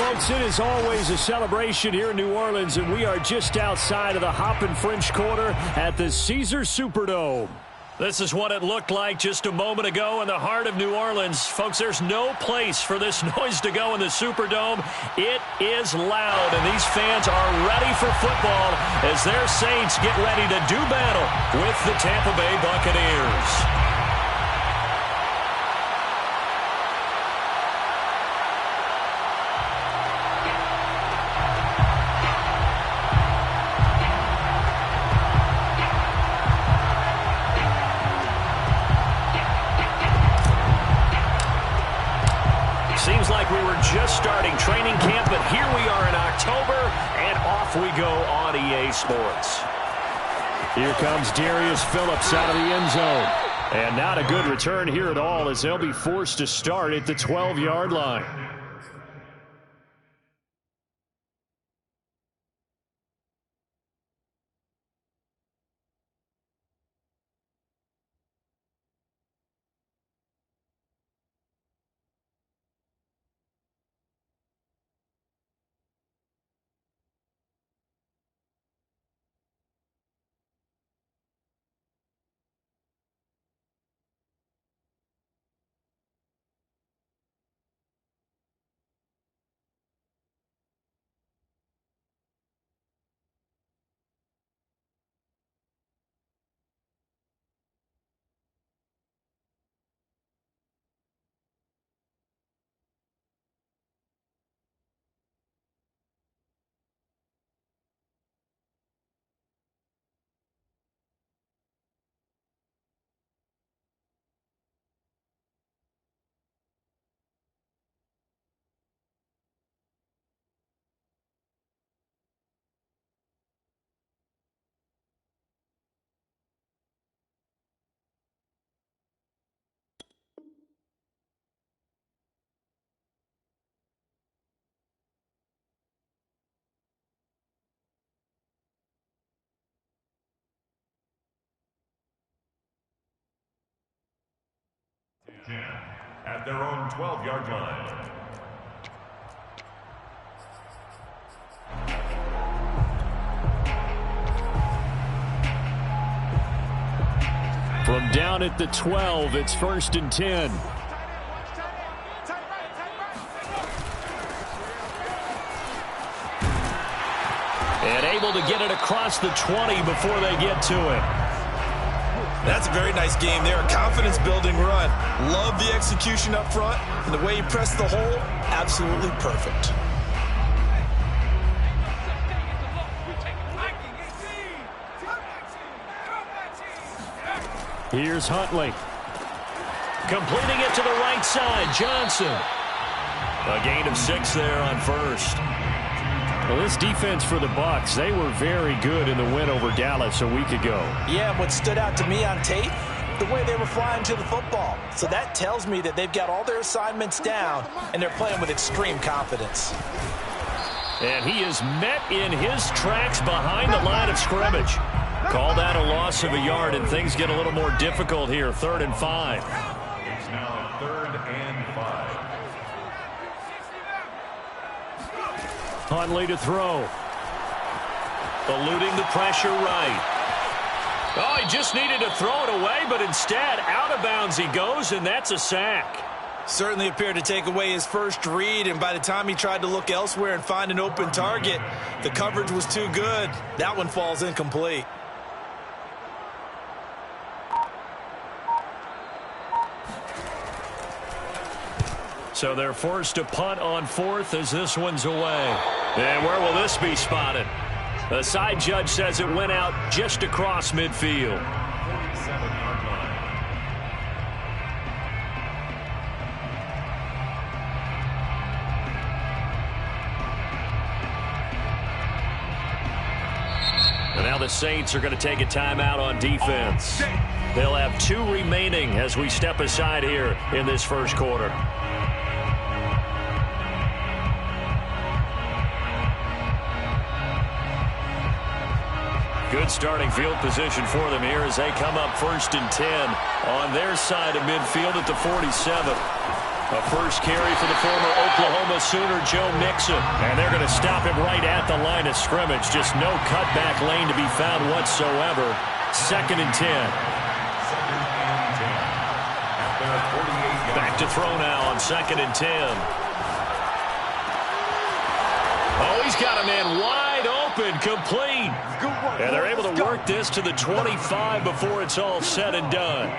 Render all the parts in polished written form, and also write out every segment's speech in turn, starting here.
folks, it is always a celebration here in New Orleans, and we are just outside of the Hoppin' French Quarter at the Caesars Superdome. This is what it looked like just a moment ago in the heart of New Orleans. Folks, there's no place for this noise to go in the Superdome. It is loud, and these fans are ready for football as their Saints get ready to do battle with the Tampa Bay Buccaneers. Seems like we were just starting training camp, but here we are in October, and off we go on EA Sports. Here comes Darius Phillips out of the end zone. And not a good return here at all as they'll be forced to start at the 12-yard line. At their own 12-yard line. From down at the 12, it's 1st and 10. And able to get it across the 20 before they get to it. That's a very nice game there. Confidence-building run. Love the execution up front. And the way he pressed the hole, absolutely perfect. Here's Huntley. Completing it to the right side. Johnson. A gain of 6 there on first. Well, this defense for the Bucs, they were very good in the win over Dallas a week ago. Yeah, and what stood out to me on tape, the way they were flying to the football. So that tells me that they've got all their assignments down, and they're playing with extreme confidence. And he is met in his tracks behind the line of scrimmage. Called out a loss of a yard, and things get a little more difficult here. 3rd and 5. It's now 3rd and 5. Huntley to throw. Eluding the pressure right. Oh, he just needed to throw it away, but instead, out of bounds he goes, and that's a sack. Certainly appeared to take away his first read, and by the time he tried to look elsewhere and find an open target, the coverage was too good. That one falls incomplete. So they're forced to punt on 4th as this one's away. And where will this be spotted? The side judge says it went out just across midfield. 47-yard line. And now the Saints are going to take a timeout on defense. They'll have 2 remaining as we step aside here in this first quarter. Good starting field position for them here as they come up 1st and 10 on their side of midfield at the 47. A first carry for the former Oklahoma Sooner, Joe Mixon. And they're going to stop him right at the line of scrimmage. Just no cutback lane to be found whatsoever. 2nd and 10. Back to throw now on 2nd and 10. Oh, he's got a man wide open, complete. And they're able to work this to the 25 before it's all said and done.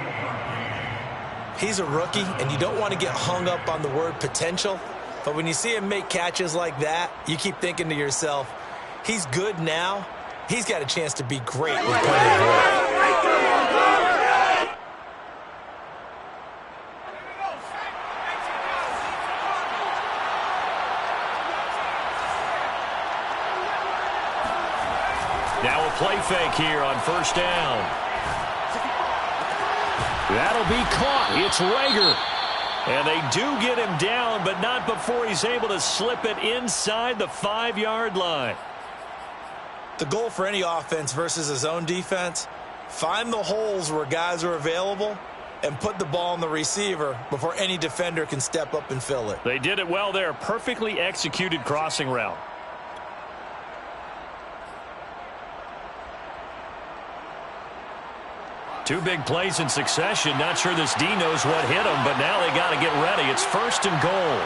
He's a rookie, and you don't want to get hung up on the word potential. But when you see him make catches like that, you keep thinking to yourself, he's good now. He's got a chance to be great with plenty of work. Now a play fake here on 1st down. That'll be caught. It's Rager. And they do get him down, but not before he's able to slip it inside the 5-yard line. The goal for any offense versus a zone defense, find the holes where guys are available and put the ball on the receiver before any defender can step up and fill it. They did it well there. Perfectly executed crossing route. Two big plays in succession. Not sure this D knows what hit him, but now they got to get ready. It's 1st and goal.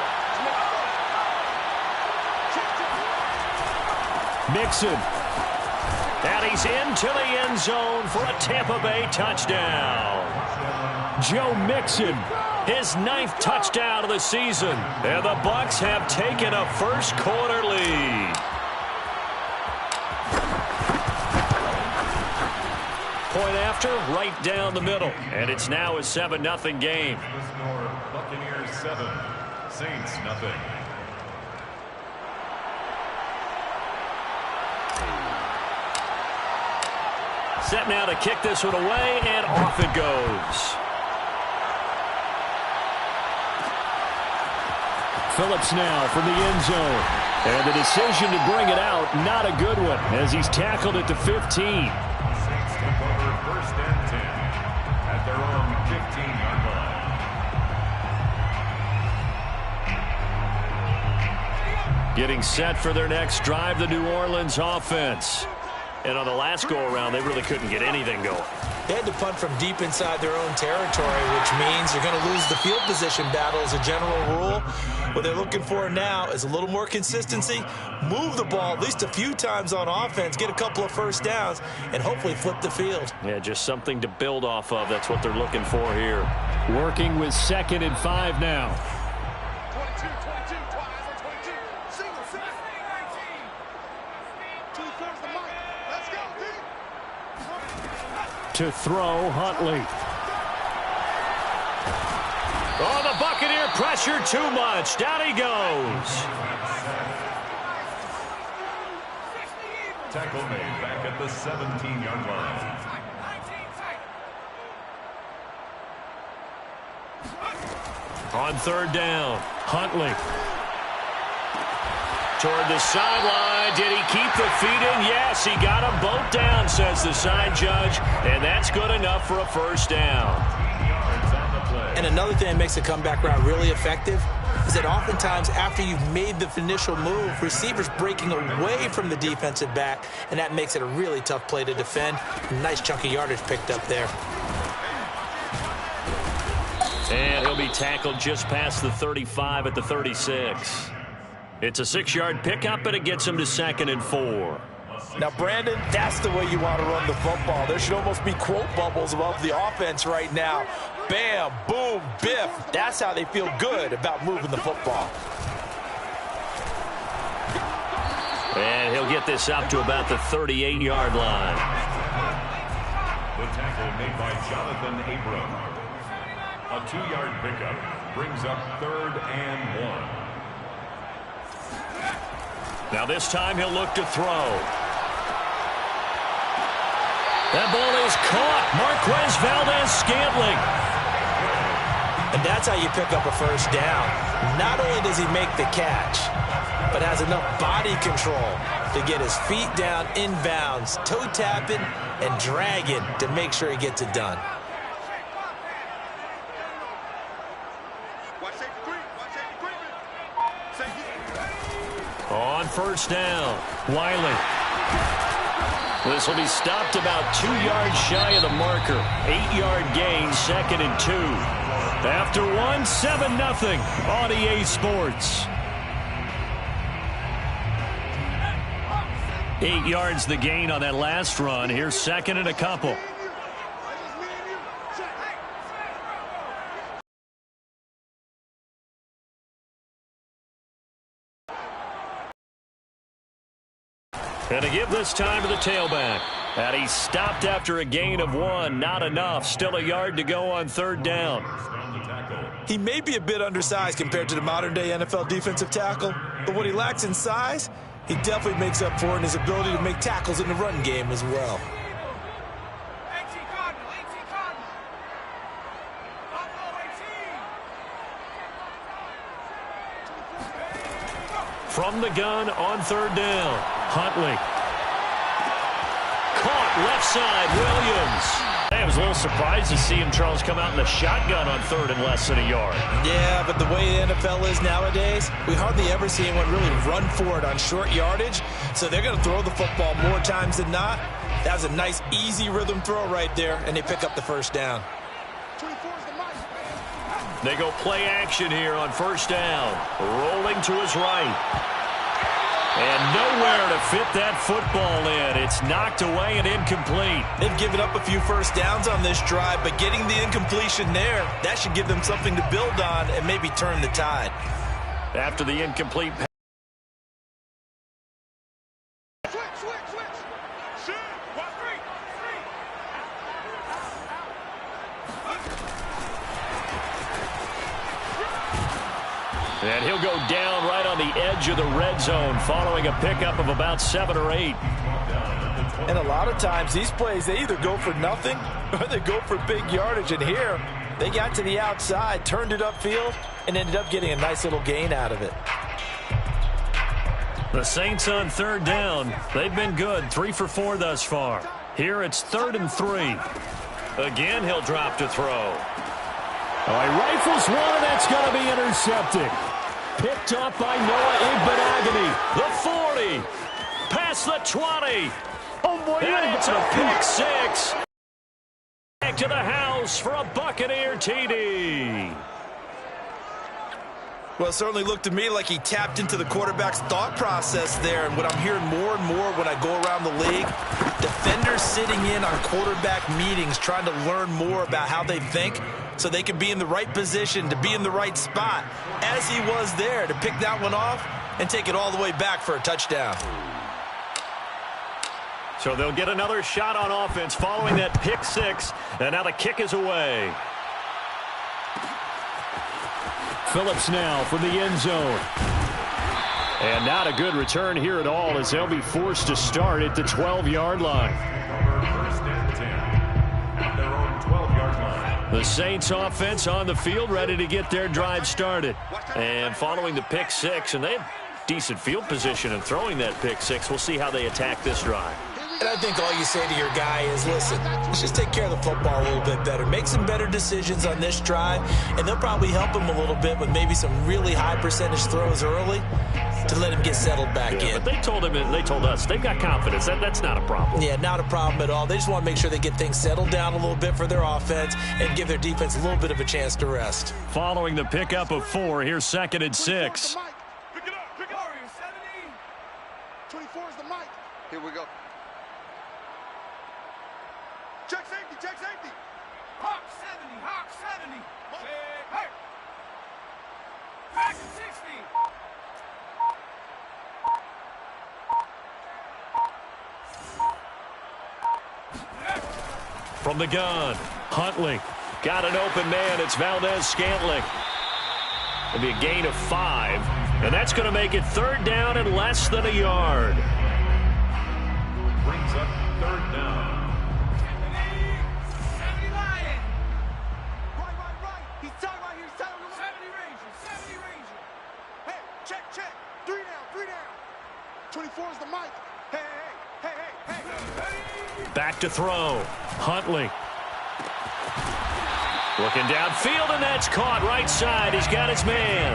Mixon. And he's into the end zone for a Tampa Bay touchdown. Joe Mixon, his 9th touchdown of the season. And the Bucs have taken a first-quarter lead. Point after, right down the middle. And it's now a 7-0 game. The score, Buccaneers 7, Saints nothing. Set now to kick this one away, and off it goes. Phillips now from the end zone. And the decision to bring it out, not a good one, as he's tackled at the 15. Over 1st and 10 at their own 15-yard line. Getting set for their next drive, the New Orleans offense. And on the last go-around, they really couldn't get anything going. They had to punt from deep inside their own territory, which means you're going to lose the field position battle as a general rule. What they're looking for now is a little more consistency, move the ball at least a few times on offense, get a couple of first downs, and hopefully flip the field. Yeah, just something to build off of. That's what they're looking for here. Working with 2nd and 5 now. 22, 22, single, two-thirds the mark. Let's go, D. To throw, Huntley. Oh, the Buccaneer pressure too much. Down he goes. Tackle made back at the 17-yard line. On 3rd down, Huntley. Toward the sideline. Did he keep the feet in? Yes, he got them both down, says the side judge. And that's good enough for a first down. And another thing that makes the comeback route really effective is that oftentimes after you've made the initial move, receivers breaking away from the defensive back, and that makes it a really tough play to defend. Nice chunk of yardage picked up there. And he'll be tackled just past the 35 at the 36. It's a 6-yard pickup, and it gets him to 2nd and 4. Now, Brandon, that's the way you want to run the football. There should almost be quote bubbles above the offense right now. Bam, boom, biff. That's how they feel good about moving the football. And he'll get this up to about the 38-yard line. The tackle made by Jonathan Abram. A 2-yard pickup brings up 3rd and 1. Now this time he'll look to throw. That ball is caught. Marquez Valdez-Scantling. And that's how you pick up a first down. Not only does he make the catch, but has enough body control to get his feet down inbounds, toe tapping and dragging to make sure he gets it done. Watch safety three. Watch safety three. Safety. On first down, Wiley. This will be stopped about 2 yards shy of the marker. 8-yard gain, 2nd and 2. After 1, 7-0 on EA Sports. 8 yards the gain on that last run. Here's 2nd and a couple. And to give this time to the tailback. And he stopped after a gain of 1. Not enough. Still a yard to go on 3rd down. He may be a bit undersized compared to the modern-day NFL defensive tackle, but what he lacks in size, he definitely makes up for in his ability to make tackles in the run game as well. From the gun on 3rd down, Huntley. Caught left side, Williams. I was a little surprised to see him, Charles, come out in the shotgun on 3rd and less than a yard. Yeah, but the way the NFL is nowadays, we hardly ever see anyone really run for it on short yardage, so they're going to throw the football more times than not. That was a nice, easy rhythm throw right there, and they pick up the first down. They go play action here on 1st down. Rolling to his right. And nowhere to fit that football in. It's knocked away and incomplete. They've given up a few first downs on this drive, but getting the incompletion there, that should give them something to build on and maybe turn the tide. After the incomplete pass. And he'll go down right on the edge of the red zone following a pickup of about 7 or 8. And a lot of times these plays, they either go for nothing or they go for big yardage. And here, they got to the outside, turned it upfield, and ended up getting a nice little gain out of it. The Saints on 3rd down. They've been good, 3 for 4 thus far. Here it's 3rd and 3. Again, he'll drop to throw. All right, rifles one, and that's going to be intercepted. Picked up by Noah Igbenogany. The 40. Past the 20. Oh, boy. And it's a pick 6. Back to the house for a Buccaneer TD. Well, it certainly looked to me like he tapped into the quarterback's thought process there. And what I'm hearing more and more when I go around the league, defenders sitting in on quarterback meetings trying to learn more about how they think so they can be in the right position, to be in the right spot, as he was there, to pick that one off and take it all the way back for a touchdown. So they'll get another shot on offense following that pick 6, and now the kick is away. Phillips now from the end zone. And not a good return here at all as they'll be forced to start at the 12-yard line. The Saints offense on the field ready to get their drive started. And following the pick 6, and they have decent field position in throwing that pick 6. We'll see how they attack this drive. And I think all you say to your guy is, listen, let's just take care of the football a little bit better. Make some better decisions on this drive, and they'll probably help him a little bit with maybe some really high percentage throws early to let him get settled back in. But they told him, and they told us, they've got confidence. That's not a problem. Yeah, not a problem at all. They just want to make sure they get things settled down a little bit for their offense and give their defense a little bit of a chance to rest. Following the pickup of 4, here's 2nd and 6. Pick it up. 24 is the mic. Here we go. Check safety, check safety. Hawk 70, Hawk 70. Hey. Back to 60. From the gun, Huntley. Got an open man. It's Valdez-Scantling. It'll be a gain of 5. And that's going to make it 3rd down and less than a yard. Brings up 3rd down. He's tight right here. 70 Ranger. Hey, check. 3 down. 24 is the mic. Hey. Back to throw. Huntley. Looking downfield, and that's caught right side. He's got his man.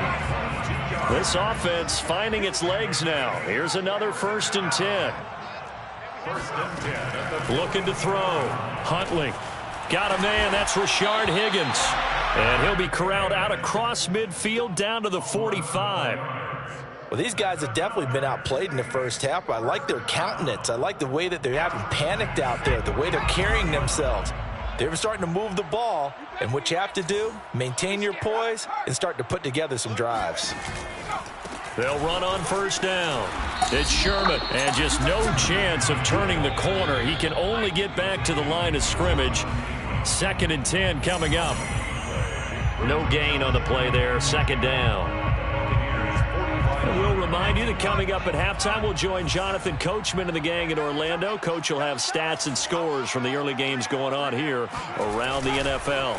This offense finding its legs now. Here's another 1st and 10. 1st and 10. Looking to throw. Huntley. Got a man. That's Rashard Higgins. And he'll be corralled out across midfield down to the 45. Well, these guys have definitely been outplayed in the first half. I like their countenance. I like the way that they haven't panicked out there, the way they're carrying themselves. They're starting to move the ball, and what you have to do, maintain your poise and start to put together some drives. They'll run on 1st down. It's Sherman, and just no chance of turning the corner. He can only get back to the line of scrimmage. 2nd and 10 coming up. No gain on the play there. 2nd down. And we'll remind you that coming up at halftime, we'll join Jonathan Coachman and the gang in Orlando. Coach will have stats and scores from the early games going on here around the NFL.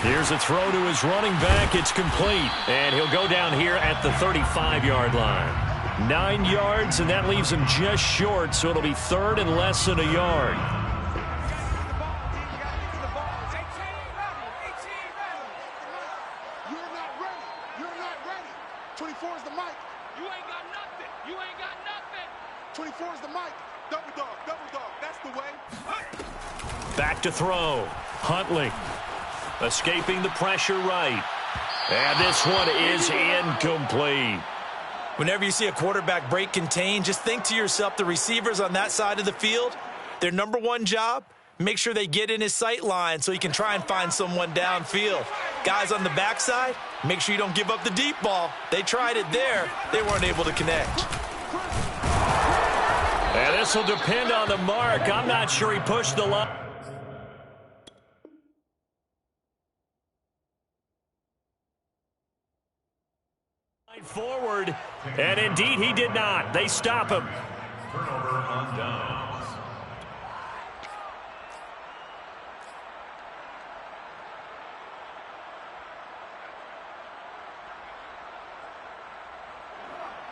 Here's a throw to his running back. It's complete. And he'll go down here at the 35-yard line. 9 yards, and that leaves him just short, so it'll be 3rd and less than a yard. You're not ready. You're not ready. 24 is the mic. You ain't got nothing. You ain't got nothing. 24 is the mic. Double dog. Double dog. That's the way. Back to throw. Huntley. Escaping the pressure right. And this one is incomplete. Whenever you see a quarterback break contain, just think to yourself, the receivers on that side of the field, their number one job, make sure they get in his sight line so he can try and find someone downfield. Guys on the backside, make sure you don't give up the deep ball. They tried it there. They weren't able to connect. And this will depend on the mark. I'm not sure he pushed the line. Forward, and indeed he did not. They stop him. Turnover on downs.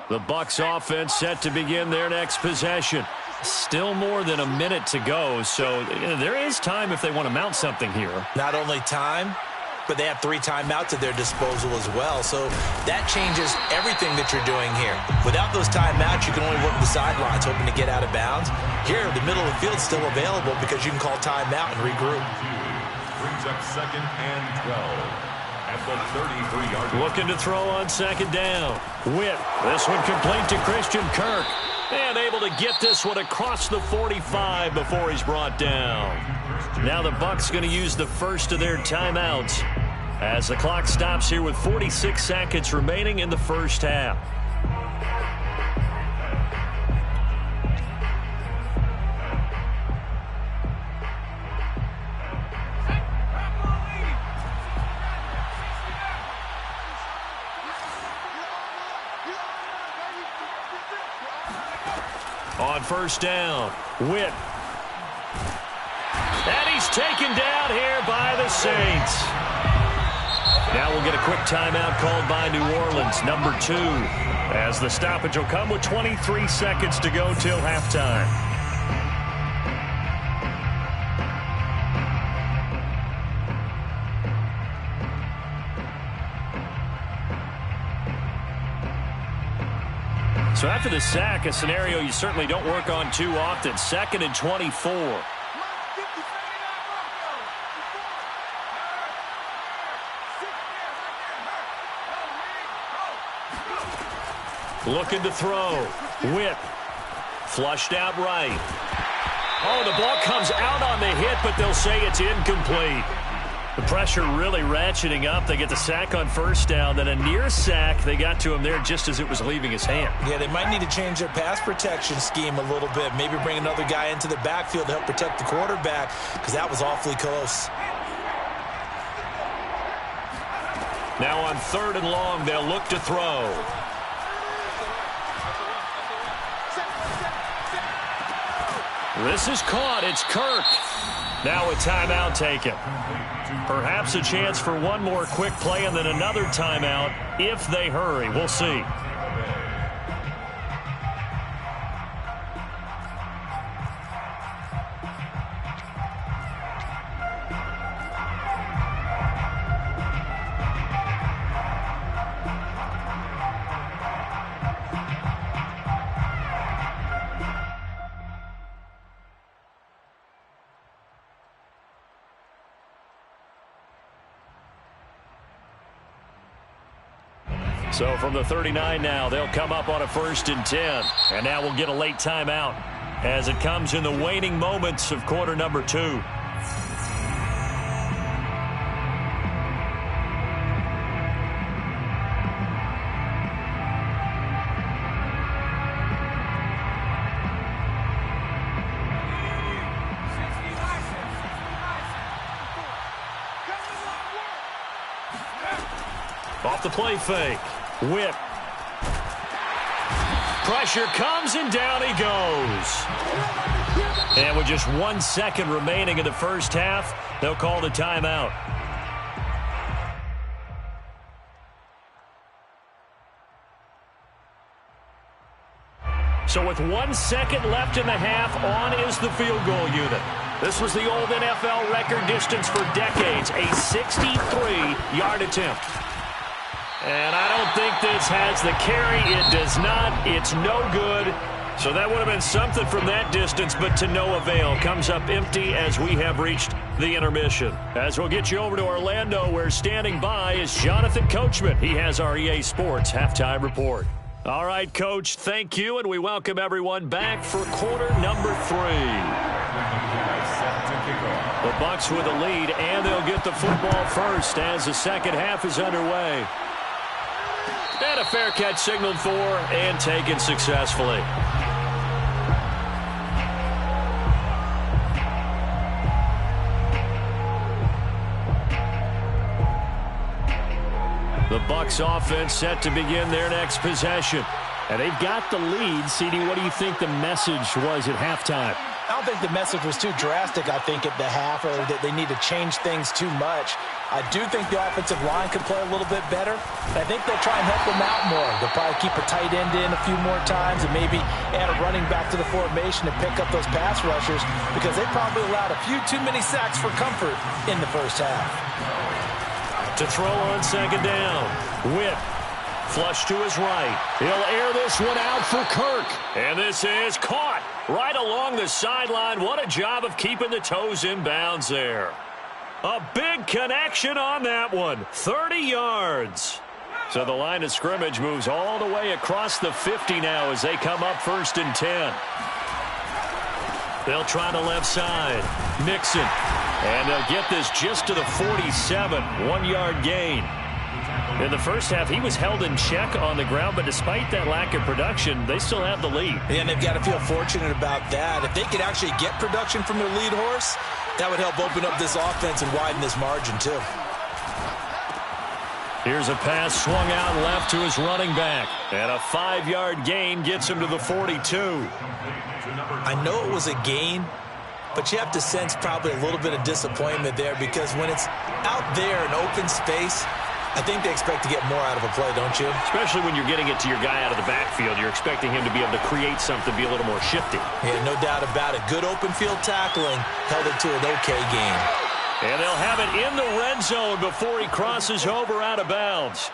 The Bucs offense set to begin their next possession. Still more than a minute to go, so there is time if they want to mount something here. Not only time, but they have 3 timeouts at their disposal as well. So that changes everything that you're doing here. Without those timeouts, you can only work the sidelines, hoping to get out of bounds. Here, the middle of the field is still available because you can call timeout and regroup. Brings up 2nd and 12 at the 33-yard line. Looking to throw on 2nd down. Whip. This one complete to Christian Kirk. And able to get this one across the 45 before he's brought down. Now the Bucs going to use the first of their timeouts as the clock stops here with 46 seconds remaining in the first half. On 1st down, Whip. And he's taken down here by the Saints. Now we'll get a quick timeout called by New Orleans, number 2, as the stoppage will come with 23 seconds to go till halftime. So after the sack, a scenario you certainly don't work on too often. 2nd and 24. Looking to throw. Whip. Flushed out right. Oh, the ball comes out on the hit, but they'll say it's incomplete. The pressure really ratcheting up. They get the sack on 1st down, then a near sack. They got to him there just as it was leaving his hand. Yeah, they might need to change their pass protection scheme a little bit. Maybe bring another guy into the backfield to help protect the quarterback, because that was awfully close. Now on 3rd and long, they'll look to throw. This is caught. It's Kirk. Now a timeout taken. Perhaps a chance for one more quick play and then another timeout if they hurry. We'll see. So from the 39 now, they'll come up on a 1st and 10. And now we'll get a late timeout as it comes in the waning moments of quarter number 2. Off the play fake. Whip. Pressure comes and down he goes. And with just 1 second remaining in the first half, they'll call the timeout. So with 1 second left in the half, on is the field goal unit. This was the old NFL record distance for decades, a 63-yard attempt. And I don't think this has the carry. It does not. It's no good. So that would have been something from that distance, but to no avail. Comes up empty as we have reached the intermission. As we'll get you over to Orlando, where standing by is Jonathan Coachman. He has our EA Sports halftime report. All right, Coach, thank you, and we welcome everyone back for quarter number 3. The Bucs with a lead, and they'll get the football first as the second half is underway. And a fair catch signaled for and taken successfully. The Bucs offense set to begin their next possession. And they've got the lead. CD, what do you think the message was at halftime? I don't think the message was too drastic, I think, at the half, or that they need to change things too much. I do think the offensive line could play a little bit better. I think they'll try and help them out more. They'll probably keep a tight end in a few more times and maybe add a running back to the formation and pick up those pass rushers, because they probably allowed a few too many sacks for comfort in the first half. To throw on second down. Whip. Flush to his right. He'll air this one out for Kirk. And this is caught right along the sideline. What a job of keeping the toes in bounds there. A big connection on that one. 30 yards. So the line of scrimmage moves all the way across the 50 now as they come up 1st and 10. They'll try the left side. Mixon. And they'll get this just to the 47. 1-yard gain. In the first half, he was held in check on the ground, but despite that lack of production, they still have the lead. And they've got to feel fortunate about that. If they could actually get production from their lead horse, that would help open up this offense and widen this margin, too. Here's a pass swung out left to his running back. And a 5-yard gain gets him to the 42. I know it was a gain, but you have to sense probably a little bit of disappointment there, because when it's out there in open space, I think they expect to get more out of a play, don't you? Especially when you're getting it to your guy out of the backfield. You're expecting him to be able to create something, be a little more shifty. Yeah, no doubt about it. Good open field tackling held it to an okay gain. And they'll have it in the red zone before he crosses over out of bounds.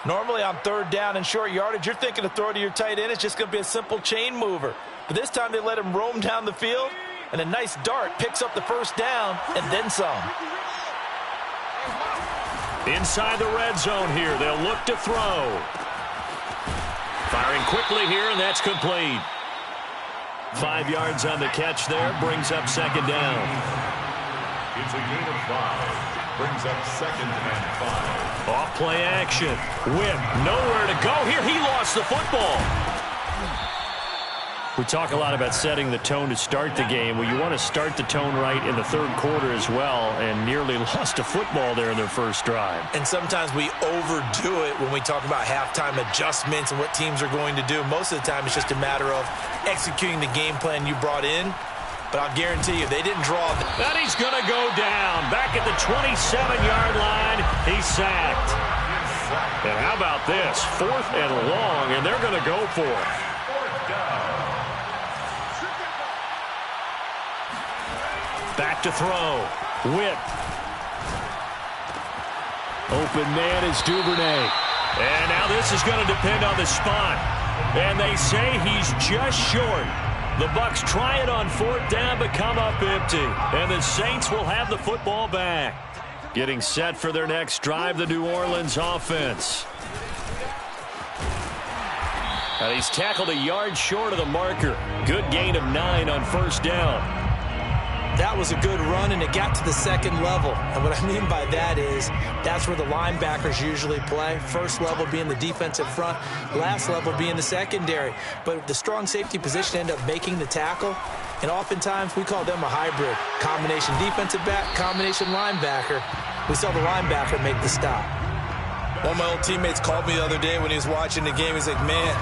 Normally on 3rd down and short yardage, you're thinking to throw to your tight end. It's just going to be a simple chain mover. But this time they let him roam down the field, and a nice dart picks up the first down and then some. Inside the red zone here, they'll look to throw. Firing quickly here, and that's complete. 5 yards on the catch there, brings up 2nd down. It's a gain of 5. Brings up 2nd and 5. Off play action. Whip, nowhere to go here. He lost the football. We talk a lot about setting the tone to start the game. Well, you want to start the tone right in the 3rd quarter as well, and nearly lost a football there in their first drive. And sometimes we overdo it when we talk about halftime adjustments and what teams are going to do. Most of the time, it's just a matter of executing the game plan you brought in. But I'll guarantee you, they didn't draw. And he's going to go down. Back at the 27-yard line, he's sacked. And how about this? 4th and long, and they're going to go for it. Back to throw. Whip. Open man is Duvernay. And now this is going to depend on the spot. And they say he's just short. The Bucs try it on 4th down, but come up empty. And the Saints will have the football back. Getting set for their next drive, the New Orleans offense. And he's tackled a yard short of the marker. Good gain of 9 on first down. That was a good run, and it got to the second level. And what I mean by that is that's where the linebackers usually play. First level being the defensive front, last level being the secondary. But the strong safety position ended up making the tackle, and oftentimes we call them a hybrid. Combination defensive back, combination linebacker. We saw the linebacker make the stop. One of my old teammates called me the other day when he was watching the game. He's like, man,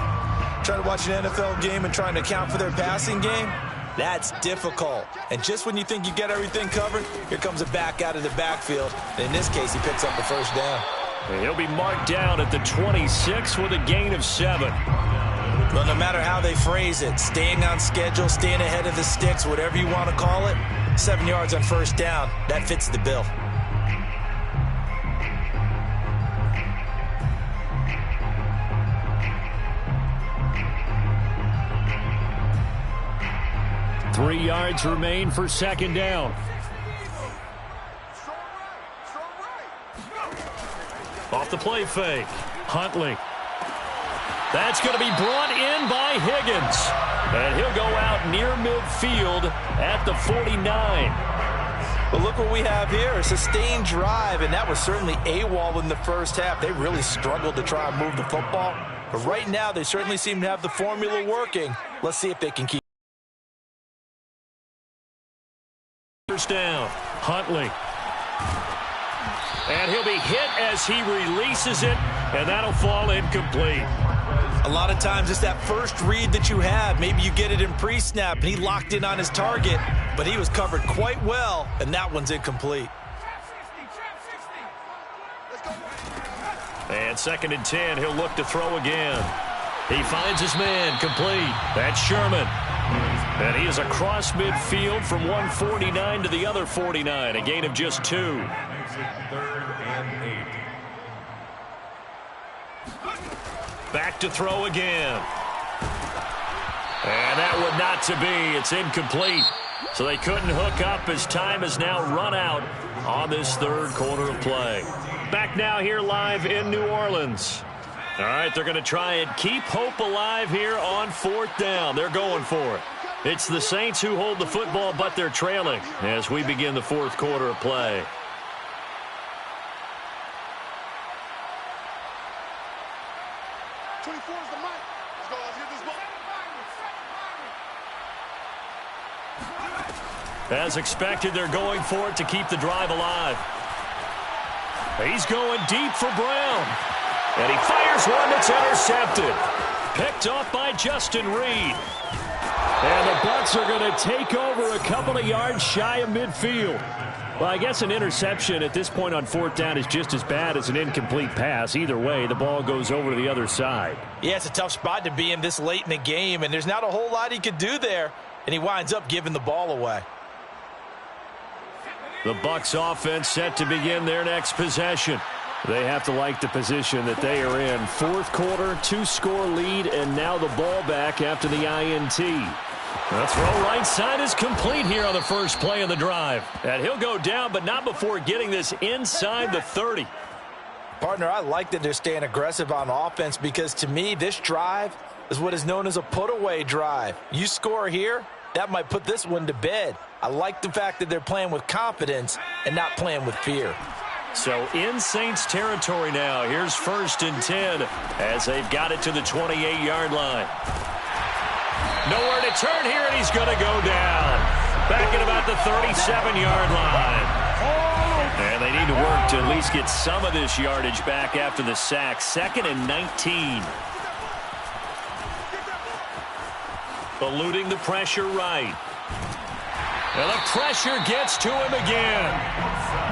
trying to watch an NFL game and trying to account for their passing game? That's difficult. And just when you think you get everything covered, here comes a back out of the backfield. In this case, he picks up the first down. And he'll be marked down at the 26 with a gain of 7. Well, no matter how they phrase it, staying on schedule, staying ahead of the sticks, whatever you want to call it, 7 yards on first down, that fits the bill. Three yards remain for second down. Off the play fake. Huntley. That's going to be brought in by Higgins. And he'll go out near midfield at the 49. But look what we have here, a sustained drive, and that was certainly AWOL in the first half. They really struggled to try and move the football. But right now, they certainly seem to have the formula working. Let's see if they can keep. First down, Huntley. And he'll be hit as he releases it, and that'll fall incomplete. A lot of times it's that first read that you have. Maybe you get it in pre-snap, and he locked in on his target, but he was covered quite well, and that one's incomplete. And 2nd and 10, he'll look to throw again. He finds his man, complete. That's Sherman. And he is across midfield from 149 to the other 49, a gain of just 2. 3rd and 8. Back to throw again. And that would not to be. It's incomplete. So they couldn't hook up as time has now run out on this third quarter of play. Back now here live in New Orleans. All right, they're going to try and keep hope alive here on 4th down. They're going for it. It's the Saints who hold the football, but they're trailing as we begin the 4th quarter of play. As expected, they're going for it to keep the drive alive. He's going deep for Brown. And he fires one that's intercepted. Picked off by Justin Reed. And the Bucs are going to take over a couple of yards shy of midfield. Well, I guess an interception at this point on 4th down is just as bad as an incomplete pass. Either way, the ball goes over to the other side. Yeah, it's a tough spot to be in this late in the game, and there's not a whole lot he could do there. And he winds up giving the ball away. The Bucs offense set to begin their next possession. They have to like the position that they are in. 4th quarter, 2-score lead, and now the ball back after the INT. The throw right side is complete here on the first play of the drive. And he'll go down, but not before getting this inside the 30. Partner, I like that they're staying aggressive on offense because to me, this drive is what is known as a put-away drive. You score here, that might put this one to bed. I like the fact that they're playing with confidence and not playing with fear. So in Saints territory now. Here's 1st and 10 as they've got it to the 28-yard line. Nowhere to turn here, and he's going to go down. Back at about the 37-yard line. And they need to work to at least get some of this yardage back after the sack. 2nd and 19. Eluding the pressure right. And the pressure gets to him again.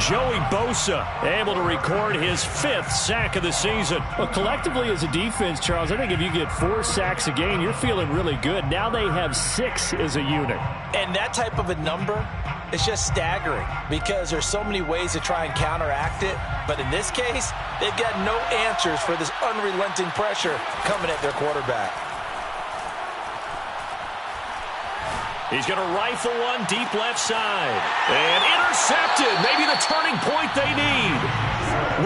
Joey Bosa able to record his 5th sack of the season. Well, collectively as a defense, Charles, I think if you get 4 sacks a game, you're feeling really good. Now they have 6 as a unit. And that type of a number is just staggering because there's so many ways to try and counteract it. But in this case, they've got no answers for this unrelenting pressure coming at their quarterback. He's going to rifle one deep left side. And intercepted. Maybe the turning point they need.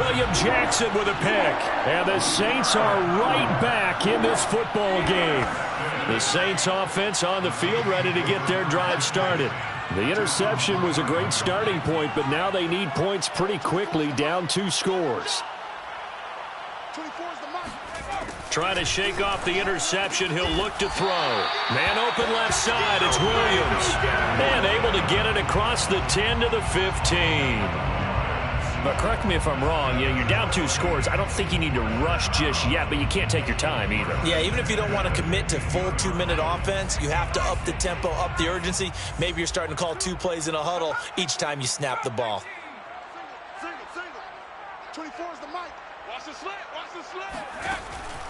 Williams William Jackson with a pick. And the Saints are right back in this football game. The Saints offense on the field ready to get their drive started. The interception was a great starting point, but now they need points pretty quickly, down 2 scores. Trying to shake off the interception. He'll look to throw. Man open left side. It's Williams. And able to get it across the 10 to the 15. But correct me if I'm wrong, you're down 2 scores. I don't think you need to rush just yet, but you can't take your time either. Yeah, even if you don't want to commit to full 2-minute offense, you have to up the tempo, up the urgency. Maybe you're starting to call 2 plays in a huddle each time you snap the ball. Single. 24 is the mic. Watch the slant.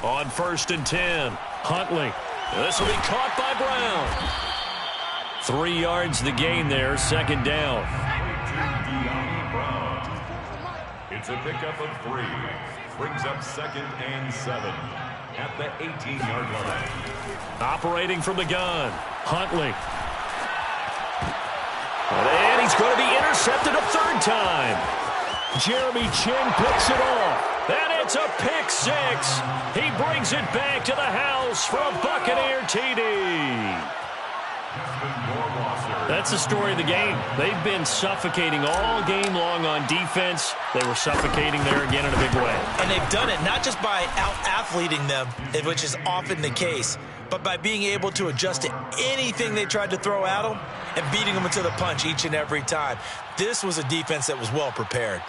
On 1st and 10, Huntley. This will be caught by Brown. 3 yards the gain there, 2nd down. It's a pickup of 3. Brings up 2nd and 7 at the 18-yard line. Operating from the gun, Huntley. And he's going to be intercepted a 3rd time. Jeremy Chin picks it off. And it's a pick 6. He brings it back to the house for a Buccaneer TD. That's the story of the game. They've been suffocating all game long on defense. They were suffocating there again in a big way. And they've done it not just by out-athleting them, which is often the case, but by being able to adjust to anything they tried to throw at them and beating them into the punch each and every time. This was a defense that was well prepared.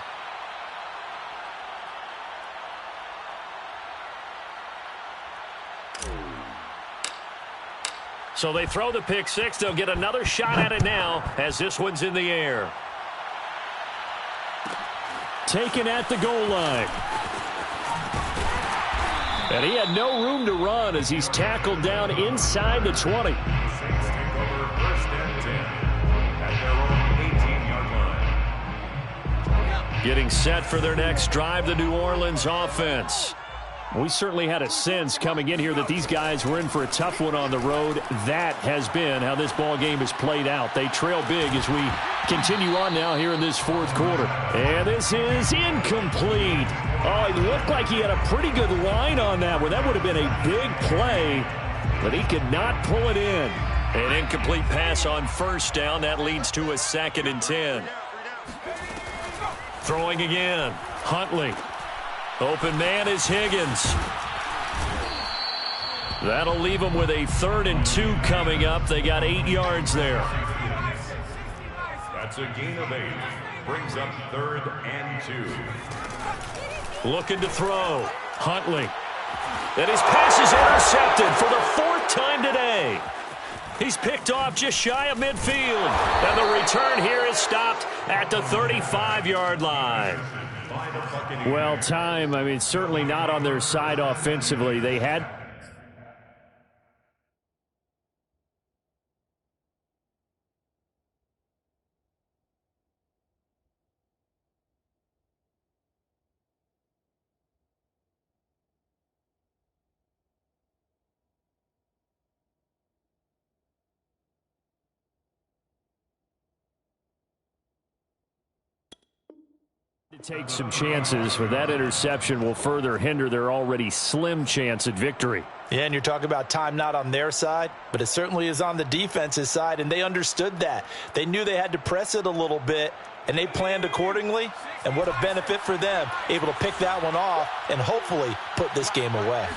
So they throw the pick 6. They'll get another shot at it now as this one's in the air. Taken at the goal line. And he had no room to run as he's tackled down inside the 20. Saints take over 1st and 10 at their own 18-yard line. Getting set for their next drive, the New Orleans offense. We certainly had a sense coming in here that these guys were in for a tough one on the road. That has been how this ball game has played out. They trail big as we continue on now here in this 4th quarter. And this is incomplete. Oh, it looked like he had a pretty good line on that one. That would have been a big play, but he could not pull it in. An incomplete pass on 1st down. That leads to a 2nd and 10. Throwing again. Huntley. Open man is Higgins. That'll leave them with a 3rd and 2 coming up. They got 8 yards there. That's a gain of 8. Brings up 3rd and 2. Looking to throw. Huntley. And his pass is intercepted for the 4th time today. He's picked off just shy of midfield. And the return here is stopped at the 35-yard line. Well, time, certainly not on their side offensively. They had... to take some chances, but that interception will further hinder their already slim chance at victory. Yeah, and you're talking about time not on their side, but it certainly is on the defense's side, and they understood that. They knew they had to press it a little bit, and they planned accordingly, and what a benefit for them, able to pick that one off and hopefully put this game away.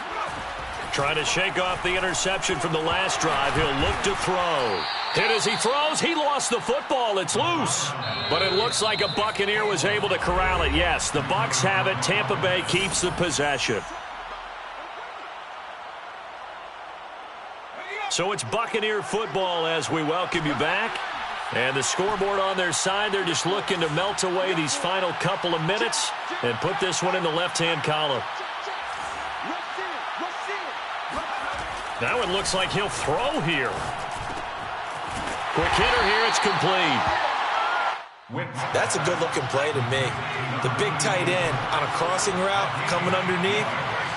Trying to shake off the interception from the last drive. He'll look to throw. Hit as he throws. He lost the football. It's loose. But it looks like a Buccaneer was able to corral it. Yes, the Bucs have it. Tampa Bay keeps the possession. So it's Buccaneer football as we welcome you back. And the scoreboard on their side, they're just looking to melt away these final couple of minutes and put this one in the left-hand column. Now it looks like he'll throw here. Quick hitter here, it's complete. That's a good-looking play to me. The big tight end on a crossing route coming underneath.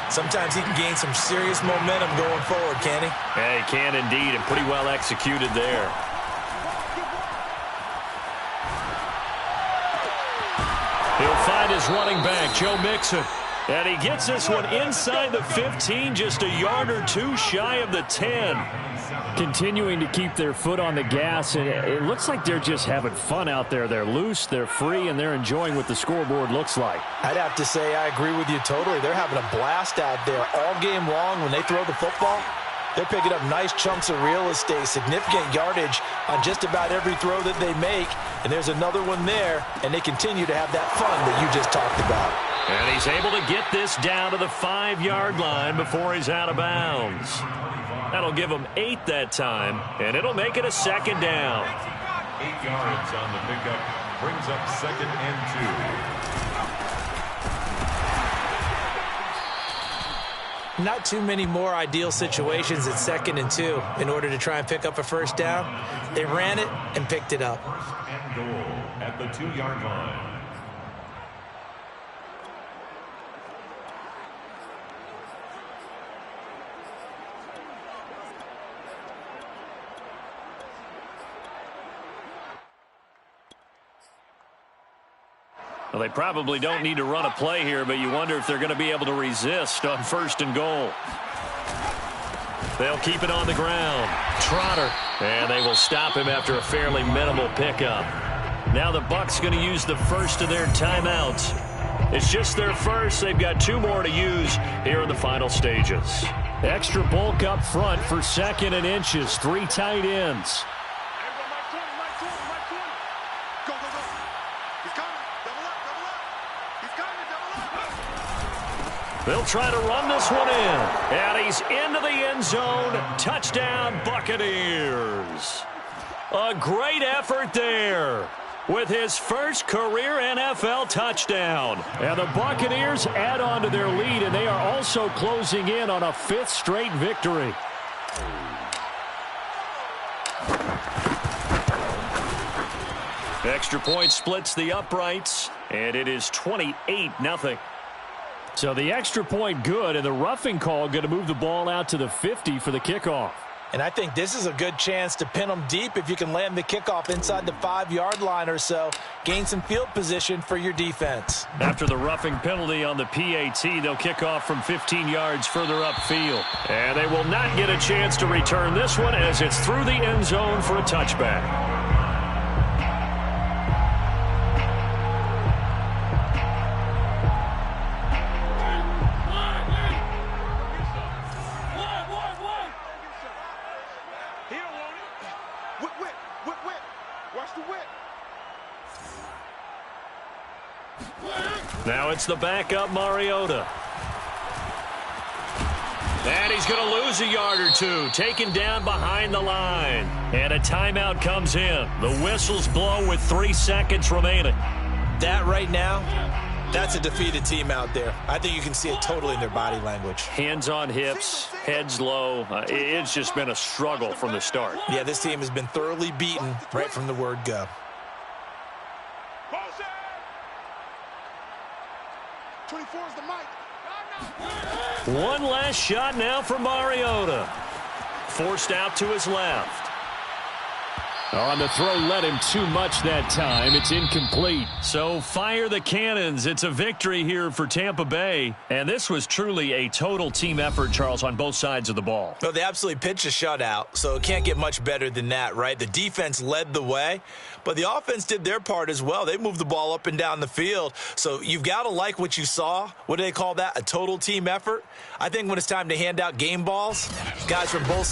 Sometimes he can gain some serious momentum going forward, can he? Yeah, he can indeed, and pretty well executed there. He'll find his running back, Joe Mixon. And he gets this one inside the 15, just a yard or two shy of the 10. Continuing to keep their foot on the gas, and it looks like they're just having fun out there. They're loose, they're free, and they're enjoying what the scoreboard looks like. I'd have to say I agree with you totally. They're having a blast out there all game long. When they throw the football, they're picking up nice chunks of real estate, significant yardage on just about every throw that they make. And there's another one there, and they continue to have that fun that you just talked about. And he's able to get this down to the 5-yard line before he's out of bounds. That'll give him 8 that time, and it'll make it a second down. 8 yards on the pickup, brings up 2nd and 2. Not too many more ideal situations at 2nd and 2 in order to try and pick up a first down. They ran it and picked it up. And goal at the 2-yard line. Well, they probably don't need to run a play here, but you wonder if they're going to be able to resist on 1st and goal. They'll keep it on the ground. Trotter. And they will stop him after a fairly minimal pickup. Now the Bucs going to use the first of their timeouts. It's just their first. They've got 2 more to use here in the final stages. Extra bulk up front for 2nd and inches. 3 tight ends. They'll try to run this one in. And he's into the end zone. Touchdown, Buccaneers. A great effort there with his first career NFL touchdown. And the Buccaneers add on to their lead, and they are also closing in on a 5th straight victory. Extra point splits the uprights, and it is 28-0. So the extra point good, and the roughing call going to move the ball out to the 50 for the kickoff. And I think this is a good chance to pin them deep if you can land the kickoff inside the 5-yard line or so. Gain some field position for your defense. After the roughing penalty on the PAT, they'll kick off from 15 yards further upfield. And they will not get a chance to return this one as it's through the end zone for a touchback. Now it's the backup Mariota. And he's going to lose a yard or 2, taken down behind the line. And a timeout comes in. The whistles blow with 3 seconds remaining. That right now, that's a defeated team out there. I think you can see it totally in their body language. Hands on hips, heads low. It's just been a struggle from the start. Yeah, this team has been thoroughly beaten right from the word go. 24 is the mic. One last shot now for Mariota. Forced out to his left. On the throw, led him too much that time. It's incomplete. So fire the cannons. It's a victory here for Tampa Bay. And this was truly a total team effort, Charles, on both sides of the ball. No, they absolutely pitched a shutout, so it can't get much better than that, right? The defense led the way, but the offense did their part as well. They moved the ball up and down the field. So you've got to like what you saw. What do they call that? A total team effort? I think when it's time to hand out game balls, guys from both sides